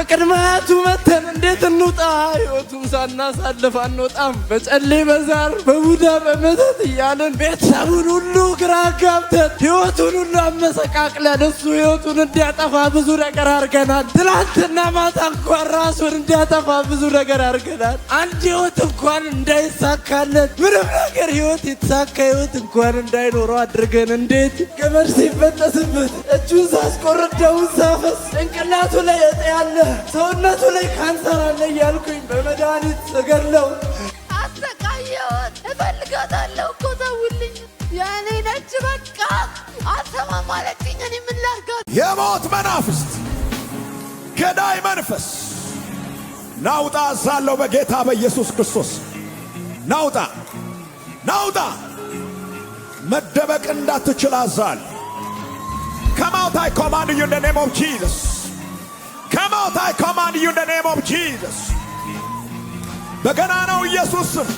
ከቅድማቱ መተን እንዴት እንውጣ? ሕይወቱን ሳናሳልፍ አንወጣም። በጨሌ በዛር በቡዳ በመተት እያለን ቤተሰቡን ሁሉ ግራ ጋብተን ሕይወቱን ሁሉ አመሰቃቅለን እሱ ሕይወቱን እንዲያጠፋ ብዙ ነገር አድርገናል። ትላንትና ማታ እንኳን ራሱን እንዲያጠፋ ብዙ ነገር አድርገናል። አንድ ሕይወት እንኳን እንዳይሳካለት ምንም ነገር ሕይወት የተሳካ ሕይወት እንኳን እንዳይኖረው አድርገን እንዴት ገመድ ሲበጠስበት እጁን ሳስቆርጥ ደሙን ሳፈስ ጭንቅላቱ ላይ እጢ ያለ ሰውነቱ ላይ ካንሰር አለ እያልኩኝ በመድኃኒት ስገለው አሰቃየሁት። እፈልጋታለሁ እኮ ተውልኝ፣ የእኔ ነች በቃ አልሰማም አለችኝ። እኔ ምን ላድርጋት? የሞት መናፍስት ገዳይ መንፈስ ናውጣ አዛለሁ በጌታ በኢየሱስ ክርስቶስ ናውጣ ናውጣ። መደበቅ እንዳትችል አዛል። Come out, I command you in the name of Jesus. Come out, I command you in the name of Jesus. በገናናው ኢየሱስ ስም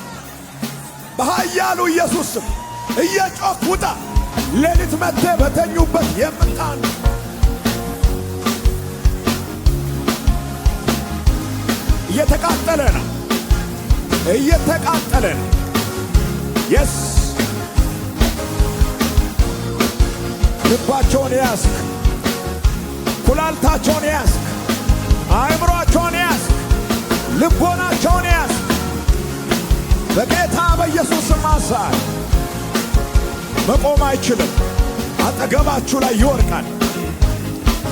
በኃያሉ ኢየሱስ ስም እየጮክ ውጣ። ሌሊት መጥተህ በተኙበት የምታን እየተቃጠለ ነው፣ እየተቃጠለ ነው። የስ ልባቸውን ያስክ፣ ኩላልታቸውን ያስክ፣ አእምሮአቸውን ያስክ፣ ልቦናቸውን ያስክ በጌታ በኢየሱስ ስም አዛል። መቆም አይችልም። አጠገባችሁ ላይ ይወርቃል።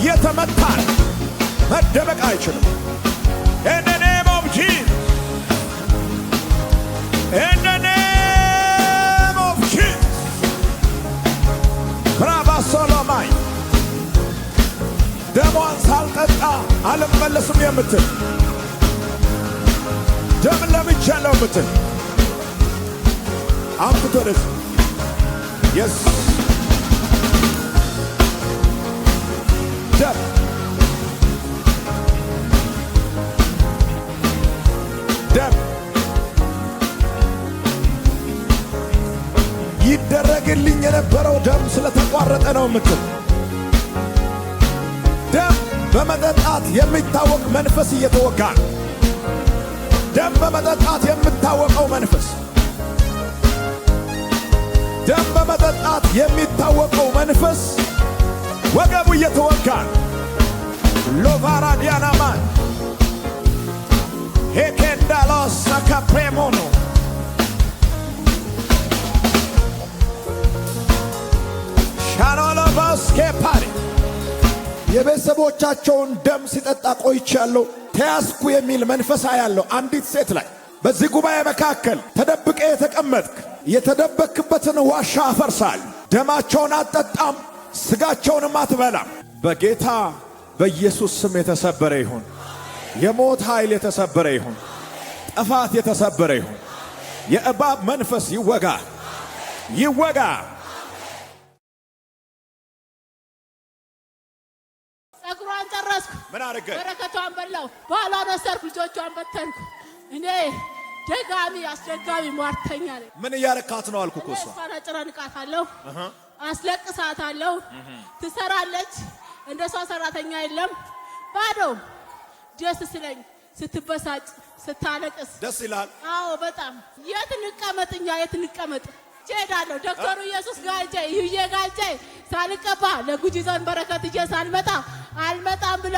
የተመታን መደበቅ አይችልም። In the name of Jesus. In the name of Jesus. Brava Solomai. ደሟን ሳልጠጣ አልመለስም የምትል ደም ለምቻለሁ የምትል አምጥቶ ወደዚህ የስ ደም ደም ይደረግልኝ የነበረው ደም ስለተቋረጠ ነው የምትል ደም በመጠጣት የሚታወቅ መንፈስ እየተወጋ ነው። ደም በመጠጣት የሚታወቀው መንፈስ ደም በመጠጣት የሚታወቀው መንፈስ ወገቡ እየተወጋ ነው። ሎቫራ ዲያናማን ሄኬንዳሎስ ካፕሬሞኖ ሻኖሎባስ ኬፓሪ የቤተሰቦቻቸውን ደም ሲጠጣ ቆይቻለሁ ተያዝኩ የሚል መንፈሳ ያለው አንዲት ሴት ላይ በዚህ ጉባኤ መካከል ተደብቀ የተቀመጥክ የተደበክበትን ዋሻ አፈርሳል። ደማቸውን አትጠጣም፣ ስጋቸውንም አትበላም። በጌታ በኢየሱስ ስም የተሰበረ ይሁን። የሞት ኃይል የተሰበረ ይሁን። ጥፋት የተሰበረ ይሁን። የእባብ መንፈስ ይወጋ ይወጋ። ጸጉሯን ጨረስኩ። ምን አረገ? በረከቷን በላው። ባሏን ወሰድኩ፣ ልጆቿን በተንኩ። እኔ ደጋሚ አስደጋሚ ሟርተኛ ነኝ። ምን እያረካት ነው አልኩ እኮ እሷ አጨናንቃታለሁ፣ አስለቅሳታለሁ። ትሰራለች፣ እንደሷ ሰራተኛ የለም። ባዶ ደስ ስለኝ ስትበሳጭ ስታለቅስ ደስ ይላል። አዎ በጣም የት እንቀመጥኛ የት እንቀመጥ ሄዳለሁ። ዶክተሩ ኢየሱስ ጋጄ ይዬ ጋጄ ሳልቀባ ለጉጂ ዞን በረከት ይዤ ሳልመጣ አልመጣም ብላ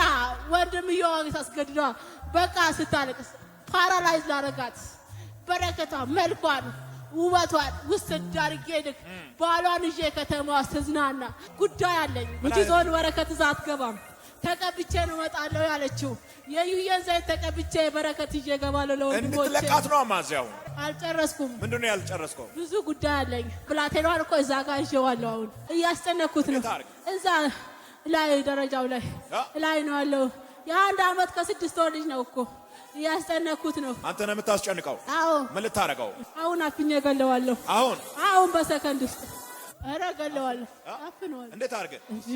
ወንድምየው አስገድዷ በቃ ስታለቅስ ፓራላይዝ ላረጋት። በረከቷ መልኳን ውበቷን ውስጥ ዳርጌ ልክ ባሏን ይዤ ከተማዋ ስትዝናና ጉዳይ አለኝ። ጉጂ ዞን በረከት እዛ አትገባም ተቀብቼ ነው እመጣለሁ ያለችው። የዩየን ዘይት ተቀብቼ በረከት ይዤ እገባለሁ ለወንድሞቼ። እንድትለቃት ነው ማዚያው። አልጨረስኩም። ምንድነው ያልጨረስከው? ብዙ ጉዳይ አለኝ። ብላቴናዋን እኮ እዛ ጋር ይዤዋለሁ። አሁን እያስጨነኩት ነው። እዛ ላይ ደረጃው ላይ ነው ያለው። የአንድ ዓመት ከ6 ወር ልጅ ነው እኮ እያስጨነኩት ነው። አንተ ነው የምታስጨንቀው? አዎ። ምን ልታረጋው? አሁን አፍኜ ገለዋለሁ። አሁን በሰከንድ ውስጥ ኧረ ገለዋለሁ። አፍነዋል። እንዴት አድርገህ እንጂ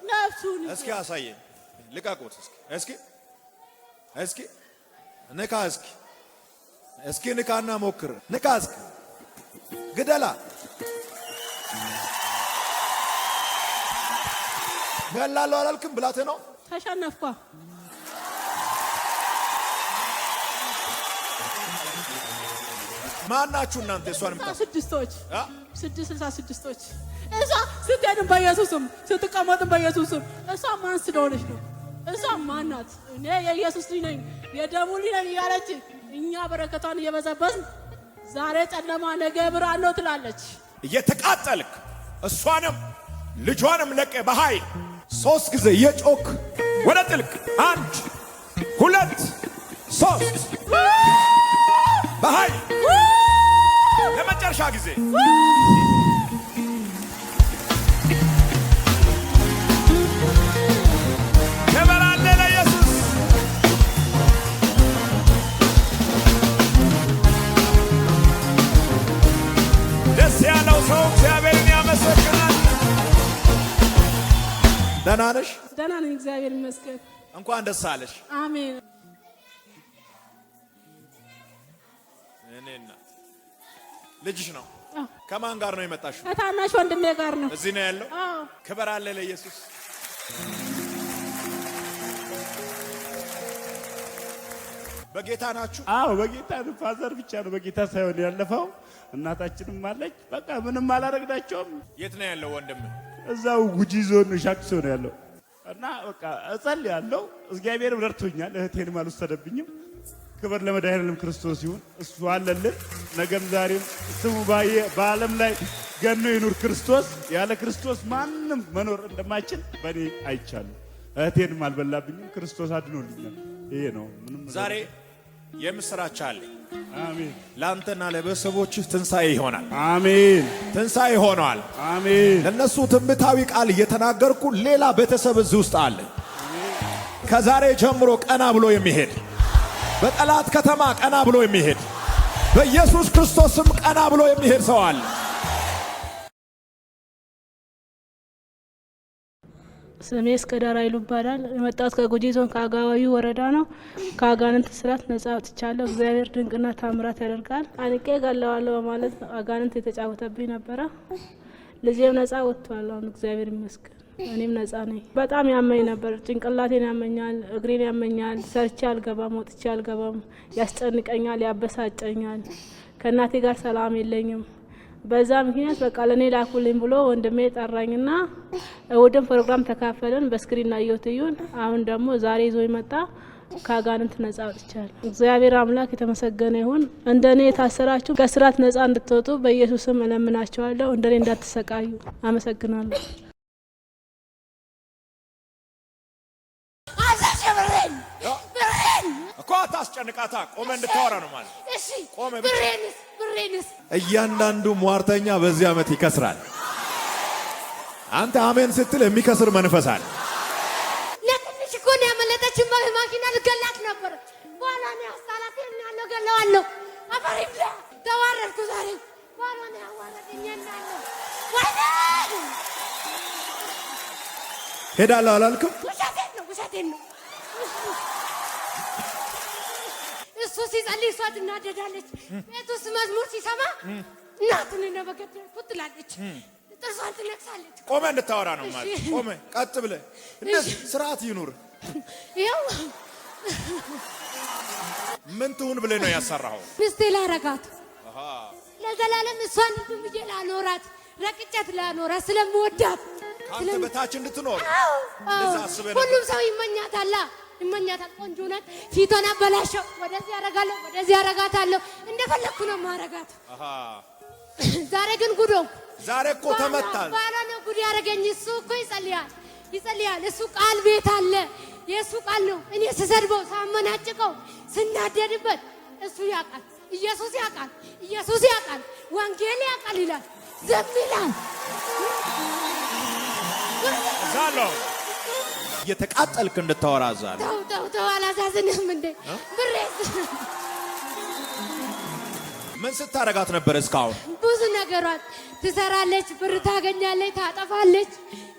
ነፍሱን እስኪ አሳየኝ። ልቀቁት እስኪ እስኪ ንካ እስኪ ንካና ሞክር። ንካ እስኪ ግደላ። ገላለሁ አላልክም? ብላቴ ነው። ተሸነፍኳ። ማናችሁ እናንተ? እሷን ስድስቶች 66 እሷ ስትሄድም በኢየሱስም ስትቀመጥም በኢየሱስም እሷ ማን ስለሆነች ነው? እሷ ማናት? እኔ የኢየሱስ ልጅ ነኝ የደሙ ልጅ ነኝ እያለች እኛ በረከቷን እየበዘበዝን ዛሬ ጨለማ ነገ ብርሃን ነው ትላለች። እየተቃጠልክ እሷንም ልጇንም ለቀ በኃይል 3 ጊዜ የጮክ ወደ ጥልቅ 1 2 3 በኃይል ለመጨረሻ ጊዜ ከበራለ ለኢየሱስ ደስ ያለው ሰው እግዚአብሔርን ያመሰግናል። ደህና ነሽ? ደህና ነኝ እግዚአብሔር ይመስገን። እንኳን ደስ አለሽ። አሜን። እኔና ልጅሽ ነው። ከማን ጋር ነው የመጣሽው? ከታናሽ ወንድሜ ጋር ነው። እዚህ ነው ያለው? አዎ። ክብር አለ ለኢየሱስ። በጌታ ናችሁ? አዎ በጌታ ነው። ፋዘር ብቻ ነው በጌታ ሳይሆን ያለፈው። እናታችንም አለች። በቃ ምንም አላረግናቸውም። የት ነው ያለው ወንድም? እዛው ጉጂ ዞን ሻክሶ ነው ያለው። እና በቃ እጸልያለሁ። እግዚአብሔርም ረድቶኛል። እህቴንም አልወሰደብኝም። ክብር ለመድኃኒዓለም ክርስቶስ ይሁን። እሱ አለልን። ነገም ዛሬም ስሙ በዓለም ላይ ገኖ ይኑር ክርስቶስ። ያለ ክርስቶስ ማንም መኖር እንደማይችል በእኔ አይቻለሁ። እህቴንም አልበላብኝም። ክርስቶስ አድኖልኛል። ይሄ ነው ምንም። ዛሬ የምስራች አለ። አሜን። ለአንተና ለቤተሰቦችህ ትንሣኤ ይሆናል። አሜን። ትንሣኤ ሆኗል። አሜን። ለነሱ ትንቢታዊ ቃል እየተናገርኩ ሌላ ቤተሰብ እዚህ ውስጥ አለ። ከዛሬ ጀምሮ ቀና ብሎ የሚሄድ በጠላት ከተማ ቀና ብሎ የሚሄድ በኢየሱስ ክርስቶስም ቀና ብሎ የሚሄድ ሰው አለ። ስሜ እስከዳር ኃይሉ ይባላል። የመጣሁት ከጉጂ ዞን ከአጋባዩ ወረዳ ነው። ከአጋንንት ስራት ነጻ ወጥቻለሁ። እግዚአብሔር ድንቅና ታምራት ያደርጋል። አንቄ ገለዋለሁ በማለት አጋንንት የተጫወተብኝ ነበረ። ልጄም ነጻ ወጥቷል። አሁን እግዚአብሔር ይመስገን እኔም ነጻ ነኝ። በጣም ያመኝ ነበር። ጭንቅላቴን ያመኛል፣ እግሬን ያመኛል። ሰርቼ አልገባም፣ ወጥቼ አልገባም። ያስጨንቀኛል፣ ያበሳጨኛል። ከእናቴ ጋር ሰላም የለኝም። በዛ ምክንያት በቃ ለኔ ላኩልኝ ብሎ ወንድሜ ጠራኝና እሁድን ፕሮግራም ተካፈለን። በስክሪን አየሁትዩን። አሁን ደግሞ ዛሬ ይዞ ይመጣ። ከአጋንንት ነጻ ወጥቻለሁ። እግዚአብሔር አምላክ የተመሰገነ ይሁን። እንደኔ የታሰራችሁ ከስራት ነጻ እንድትወጡ በኢየሱስም እለምናችኋለሁ። እንደኔ እንዳትሰቃዩ። አመሰግናለሁ። እኮ አታስጨንቃታ። ቆመ እንድታወራ ነው ማለት። እሺ ቆመ። ብሬንስ እያንዳንዱ ሟርተኛ በዚህ ዓመት ይከስራል። አንተ አሜን ስትል የሚከስር መንፈስ አለ። ለትንሽ እኮ ነው ያመለጠችን። በማኪና ልገላት ነበር። በኋላ ነው ያስጣላት። እናለው ገለዋለሁ። አፈሪብላ ተዋረድኩ ዛሬ። በኋላ ነው ያዋረደኝ። እናለው ወይኔ ሄዳለሁ አላልክም? ውሸቴን ነው። እሱ ሲጸልይ እሷ ትናደዳለች። ቤት ውስጥ መዝሙር ሲሰማ እናትን ነው በገደልኩት ትላለች። ጥርሷን ትነክሳለች። ቆመ እንድታወራ ነው ማለት። ቆመ ቀጥ ብለህ እንደዚህ ስርዓት ይኑር። ይኸው ምን ትሁን ብለህ ነው ያሰራኸው? ሚስቴ ላረጋት ለዘላለም እሷን ብዬ ላኖራት ረቅጨት ላኖራት ስለምወዳት ከአንተ በታች እንድትኖር ሁሉም ሰው ይመኛታል። ቆንጆ ናት። ፊቷን አበላሸው። ወደዚህ ያረጋለሁ፣ ወደዚህ ያረጋታለሁ። እንደፈለኩ ነው ማረጋት። ዛሬ ግን ጉዶ ዛሬ እኮ ተመታል። ባላ ነው ጉድ ያረገኝ። እሱ እኮ ይጸልያል። እሱ ቃል ቤት አለ። የእሱ ቃል ነው። እኔ ስሰድበው፣ ሳመናጭቀው፣ ስናደድበት እሱ ያውቃል። ኢየሱስ ያውቃል። ወንጌል ያውቃል ይላል። ዝም ይላል። ዛሎ እየተቃጠልክ እንድታወራ ዛሬ ተው አላዛዝንም እንዴ? ብሬስ ምን ስታረጋት ነበር እስካሁን? ብዙ ነገሯት ትሰራለች፣ ብር ታገኛለች፣ ታጠፋለች፣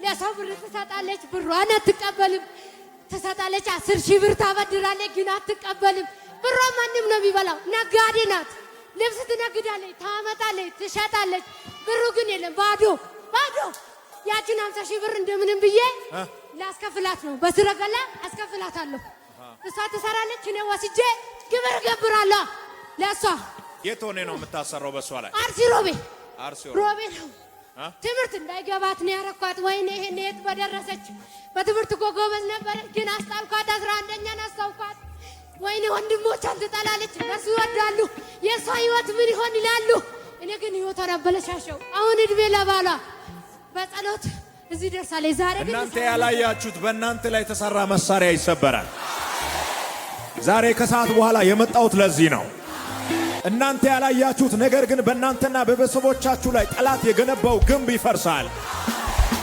ለሰው ብር ትሰጣለች፣ ብሯን አትቀበልም። ትሰጣለች 10,000 ብር ታበድራለች፣ ግን አትቀበልም። ብሯ ማንም ነው የሚበላው። ነጋዴ ናት። ልብስ ትነግዳለች፣ ታመጣለች፣ ትሸጣለች። ብሩ ግን የለም፣ ባዶ። ያችን 50,000 ብር እንደምንም ብዬ ላስከፍላት ነው። በስረገላ አስከፍላታለሁ። እሷ ትሰራለች፣ እኔ ወስጄ ግብር ገብራለሁ ለእሷ። የት ሆነ ነው የምታሰራው? በሷ ላይ አርሲ ሮቤ ሮቤ ነው። ትምህርት እንዳይገባት ነው ያረኳት። ወይኔ ይሄን የት በደረሰች። በትምህርት እኮ ጎበዝ ነበረች፣ ግን አስጣልኳት። 11ኛን አስታውኳት። ወይኔ ወንድሞቿን ትጠላለች፣ እነሱ ይወዳሉ። የእሷ ህይወት ምን ይሆን ይላሉ። እኔ ግን ህይወቷን አበለሻሸው። አሁን እድሜ ለባሏ በጸሎት እዚህ ደርሳለች። ዛሬ ግን እናንተ ያላያችሁት በእናንተ ላይ የተሰራ መሳሪያ ይሰበራል። ዛሬ ከሰዓት በኋላ የመጣሁት ለዚህ ነው። እናንተ ያላያችሁት ነገር ግን በእናንተና በቤተሰቦቻችሁ ላይ ጠላት የገነባው ግንብ ይፈርሳል።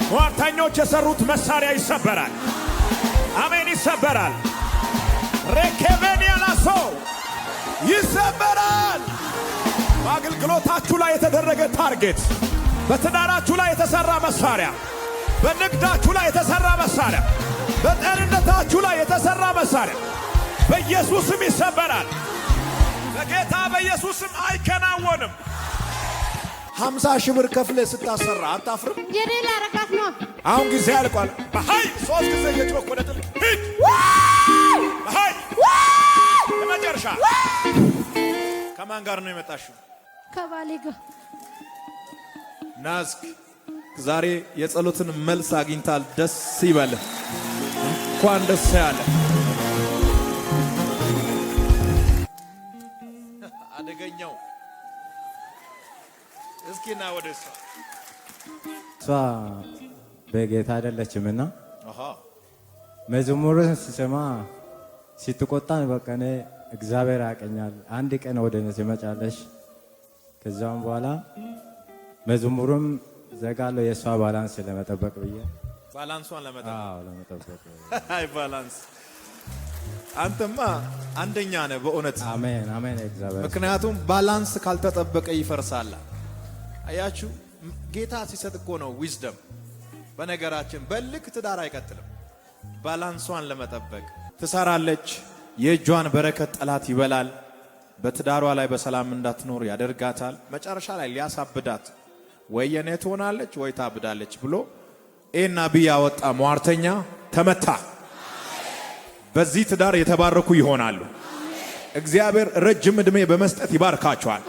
ሟርተኞች የሰሩት መሳሪያ ይሰበራል። አሜን፣ ይሰበራል። ሬኬቬን ያላሶ ይሰበራል። በአገልግሎታችሁ ላይ የተደረገ ታርጌት፣ በትዳራችሁ ላይ የተሰራ መሳሪያ፣ በንግዳችሁ ላይ የተሰራ መሳሪያ፣ በጤንነታችሁ ላይ የተሰራ መሳሪያ በኢየሱስም ይሰበራል። በጌታ በኢየሱስም አይከናወንም። 50 ሺህ ብር ከፍለ ስታሰራ አታፍርም? የሌላ ረካት ነው። አሁን ጊዜ ያልቋል። በኃይል 3 ጊዜ እየጮክ ወደ ጥልቅ ሂድ። በኃይል ለመጨረሻ። ከማን ጋር ነው የመጣሽው? ከባሌ ጋር። ናዝክ ዛሬ የጸሎትን መልስ አግኝታል። ደስ ይበል። እንኳን ደስ ያለ። አደገኛው እስኪና ወደ እሷ በጌታ አይደለችምና መዝሙርን ስሰማ ስትቆጣን በቃ እኔ እግዚአብሔር ያቀኛል። አንድ ቀን ወደ እኔ ትመጫለሽ። ከዛም በኋላ መዝሙሩም ዘጋለሁ የእሷ ባላንስ ለመጠበቅ ብዬ ባላንሷን ለመጠበቅ አይ ባላንስ አንተማ አንደኛ ነህ በእውነት አሜን አሜን። እግዚአብሔር ምክንያቱም ባላንስ ካልተጠበቀ ይፈርሳል። አያችሁ ጌታ ሲሰጥ እኮ ነው ዊዝደም። በነገራችን በልክ ትዳር አይቀጥልም። ባላንሷን ለመጠበቅ ትሰራለች። የእጇን በረከት ጠላት ይበላል። በትዳሯ ላይ በሰላም እንዳትኖር ያደርጋታል። መጨረሻ ላይ ሊያሳብዳት ወይ የኔ ትሆናለች ወይ ታብዳለች ብሎ ኤና ቢ ያወጣ ሟርተኛ ተመታ። በዚህ ትዳር የተባረኩ ይሆናሉ። እግዚአብሔር ረጅም ዕድሜ በመስጠት ይባርካቸዋል።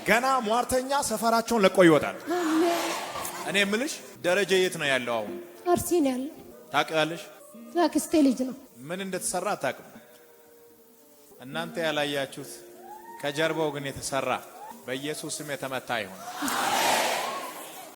ገና ሟርተኛ ሰፈራቸውን ለቆ ይወጣል። እኔ የምልሽ ደረጃ የት ነው ያለው? አሁን አርሲ ነው ያለው። ታውቂያለሽ? አክስቴ ልጅ ነው። ምን እንደተሰራ አታውቅም። እናንተ ያላያችሁት ከጀርባው ግን የተሰራ በኢየሱስ ስም የተመታ ይሁን።